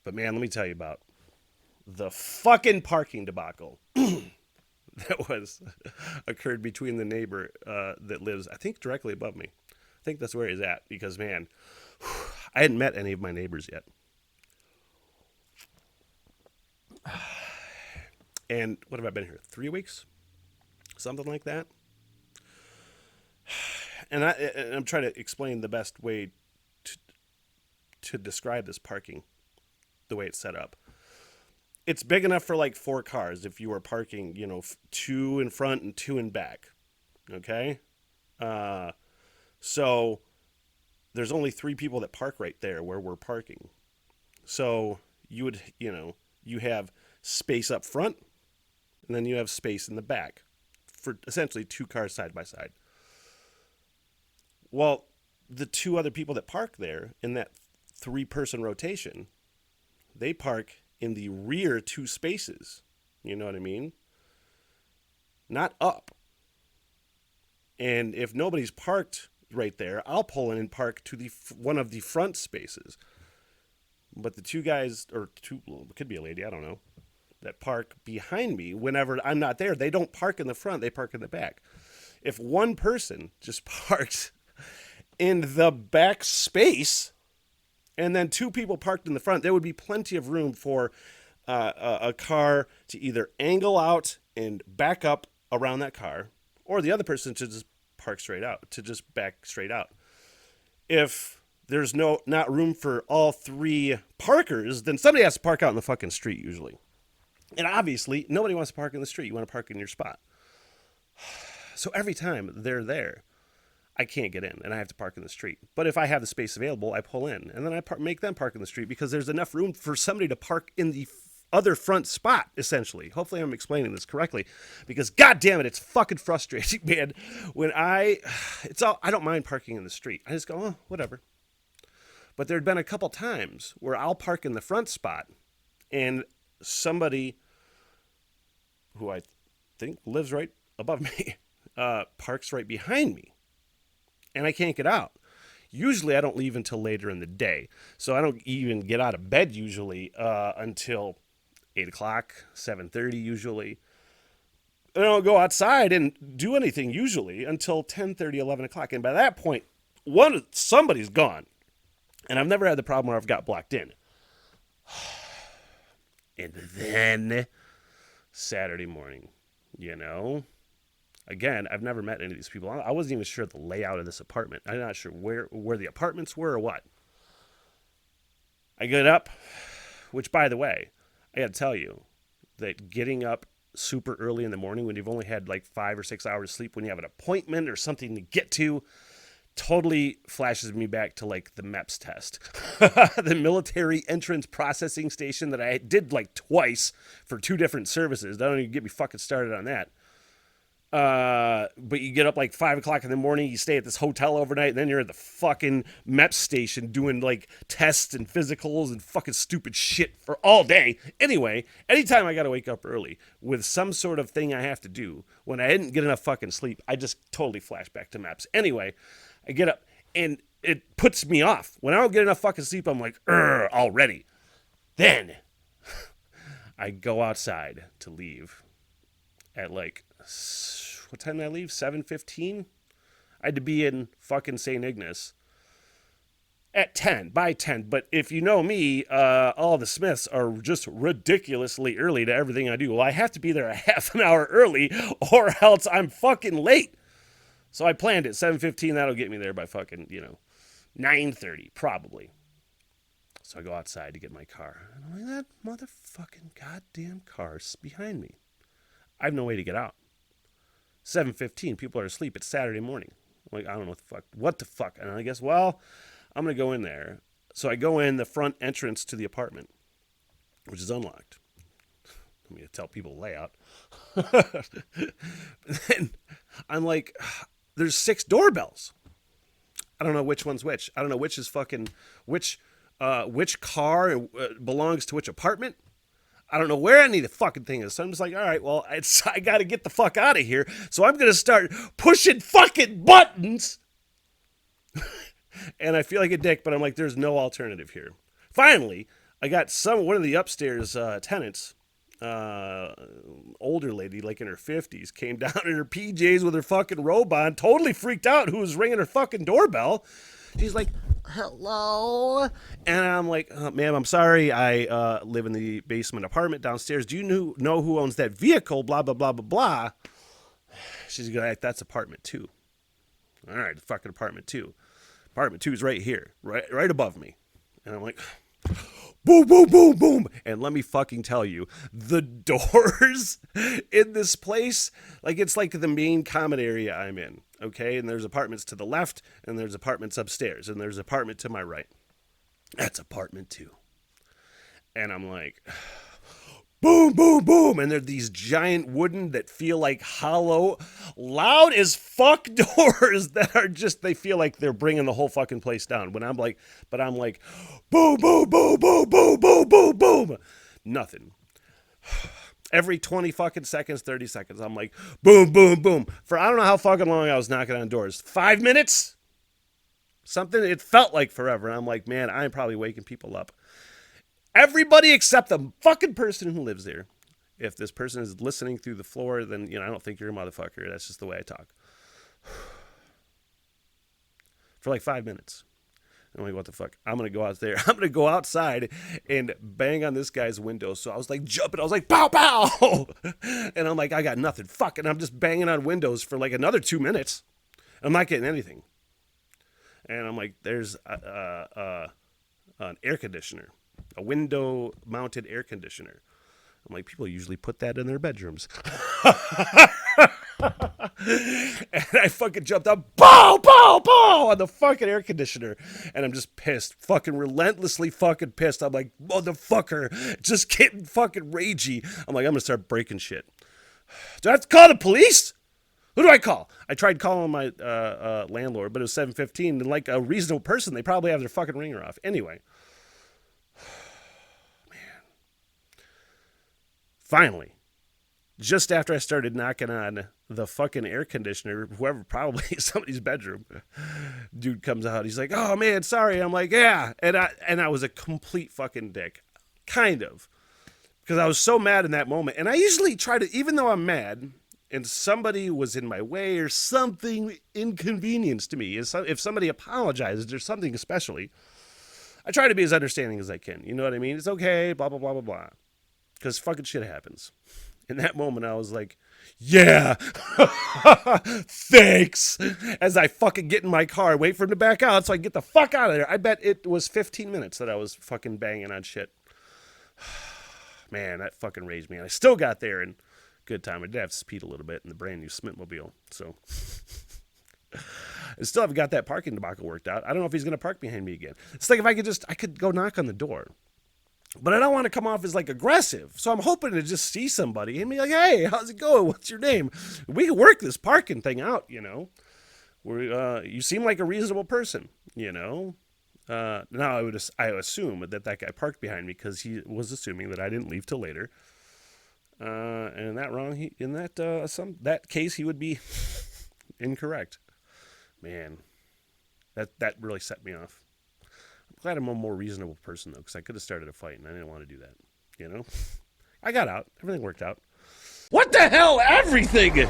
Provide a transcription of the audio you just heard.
But man, let me tell you about the fucking parking debacle that was occurred between the neighbor that lives, I think, directly above me. I think that's where he's at because man, I hadn't met any of my neighbors yet. And what have I been here? 3 weeks, something like that. And I'm trying to explain the best way to, to describe this parking, the way it's set up. It's big enough for like four cars if you were parking, two in front and two in back. Okay? Uh, so there's only three people that park right there where we're parking. So you have space up front and then you have space in the back for essentially two cars side by side. Well, the two other people that park there in that three-person rotation, they park in the rear two spaces. You know what I mean? Not up. And if nobody's parked right there, I'll pull in and park to the one of the front spaces. But the two guys, or two, it could be a lady, I don't know, that park behind me whenever I'm not there, they don't park in the front, they park in the back. If one person just parks in the back space and then two people parked in the front, there would be plenty of room for a car to either angle out and back up around that car, or the other person to just park straight out, to just back straight out. If there's not room for all three parkers, then somebody has to park out in the fucking street usually. And obviously, nobody wants to park in the street. You want to park in your spot. So every time they're there, I can't get in and I have to park in the street. But if I have the space available, I pull in and then I make them park in the street because there's enough room for somebody to park in the other front spot, essentially. Hopefully I'm explaining this correctly because god damn it, it's fucking frustrating, man. When I don't mind parking in the street. I just go, oh, whatever. But there'd been a couple times where I'll park in the front spot and somebody who I think lives right above me parks right behind me. And I can't get out. Usually I don't leave until later in the day. So I don't even get out of bed usually until 8 o'clock, 7:30 usually. And I don't go outside and do anything usually until 10:30, 11 o'clock. And by that point, somebody's gone. And I've never had the problem where I've got blocked in. And then Saturday morning, Again, I've never met any of these people. I wasn't even sure of the layout of this apartment. I'm not sure where the apartments were or what. I get up, which, by the way, I got to tell you that getting up super early in the morning when you've only had like 5 or 6 hours sleep, when you have an appointment or something to get to, totally flashes me back to like the MEPS test. The military entrance processing station that I did like twice for 2 different services. Don't even get me fucking started on that. But you get up like 5 o'clock in the morning, you stay at this hotel overnight, and then you're at the fucking MEPS station doing like tests and physicals and fucking stupid shit for all day. Anyway, anytime I gotta wake up early with some sort of thing I have to do when I didn't get enough fucking sleep, I just totally flash back to MEPS. Anyway, I get up and it puts me off. When I don't get enough fucking sleep, I'm like, already. Then I go outside to leave at like, what time did I leave? 7:15? I had to be in fucking St. Ignace at 10, by 10. But if you know me, all the Smiths are just ridiculously early to everything I do. Well, I have to be there a half an hour early or else I'm fucking late. So I planned it. 7:15, that'll get me there by fucking, 9:30, probably. So I go outside to get my car. And I'm like, that motherfucking goddamn car's behind me. I have no way to get out. 7:15, people are asleep. It's Saturday morning. I'm like, I don't know what the fuck. And I guess, well, I'm going to go in there. So I go in the front entrance to the apartment, which is unlocked. I'm going to tell people the layout. Then I'm like, there's 6 doorbells. I don't know which one's which. I don't know which is fucking, which car belongs to which apartment. I don't know where any of the fucking thing is. So I'm just like, all right, well, I got to get the fuck out of here. So I'm going to start pushing fucking buttons. And I feel like a dick, but I'm like, there's no alternative here. Finally, I got one of the upstairs tenants, uh, older lady, like in her 50s, came down in her PJs with her fucking robe on, totally freaked out, who was ringing her fucking doorbell. She's like, hello? And I'm like, ma'am, I'm sorry. I live in the basement apartment downstairs. Do you know who owns that vehicle? Blah, blah, blah, blah, blah. She's like, that's apartment 2. All right, fucking apartment 2. Apartment 2 is right here, right above me. And I'm like, boom, boom, boom, boom. And let me fucking tell you, the doors in this place, like it's like the main common area I'm in, okay? And there's apartments to the left, and there's apartments upstairs, and there's an apartment to my right. That's apartment 2. And I'm like, boom, boom, boom. And they're these giant wooden that feel like hollow, loud as fuck doors that are just, they feel like they're bringing the whole fucking place down. But I'm like, boom, boom, boom, boom, boom, boom, boom, boom. Nothing. Every 20 fucking seconds, 30 seconds, I'm like, boom, boom, boom. For I don't know how fucking long I was knocking on doors. 5 minutes? Something, it felt like forever. And I'm like, man, I'm probably waking people up. Everybody except the fucking person who lives there. If this person is listening through the floor, then, I don't think you're a motherfucker. That's just the way I talk. For like 5 minutes. I'm like, what the fuck? I'm going to go out there. I'm going to go outside and bang on this guy's window. So I was like jumping. I was like, pow, pow. And I'm like, I got nothing. Fuck. And I'm just banging on windows for like another 2 minutes. I'm not getting anything. And I'm like, there's an air conditioner. A window-mounted air conditioner. I'm like, people usually put that in their bedrooms. And I fucking jumped up, pow, pow, pow, on the fucking air conditioner. And I'm just pissed, fucking relentlessly fucking pissed. I'm like, motherfucker, just getting fucking ragey. I'm like, I'm going to start breaking shit. Do I have to call the police? Who do I call? I tried calling my landlord, but it was 7:15. And like a reasonable person, they probably have their fucking ringer off. Anyway. Finally, just after I started knocking on the fucking air conditioner, whoever, probably somebody's bedroom, dude comes out. He's like, oh man, sorry. I'm like, yeah. And I was a complete fucking dick. Kind of. Because I was so mad in that moment. And I usually try to, even though I'm mad and somebody was in my way or something inconvenienced to me, if somebody apologizes or something especially, I try to be as understanding as I can. You know what I mean? It's okay, blah, blah, blah, blah, blah. Because fucking shit happens. In that moment, I was like, yeah, thanks. As I fucking get in my car, wait for him to back out so I can get the fuck out of there. I bet it was 15 minutes that I was fucking banging on shit. Man, that fucking raged me. And I still got there in good time. I did have to speed a little bit in the brand new Smithmobile. So I still haven't got that parking debacle worked out. I don't know if he's going to park behind me again. It's like if I could go knock on the door. But I don't want to come off as like aggressive. So I'm hoping to just see somebody and be like, hey, how's it going? What's your name? We can work this parking thing out, You seem like a reasonable person, Now I assume that guy parked behind me because he was assuming that I didn't leave till later. And that case, he would be incorrect. Man, that really set me off. I'm glad I'm a more reasonable person, though, because I could have started a fight, and I didn't want to do that, I got out. Everything worked out. What the hell? Everything!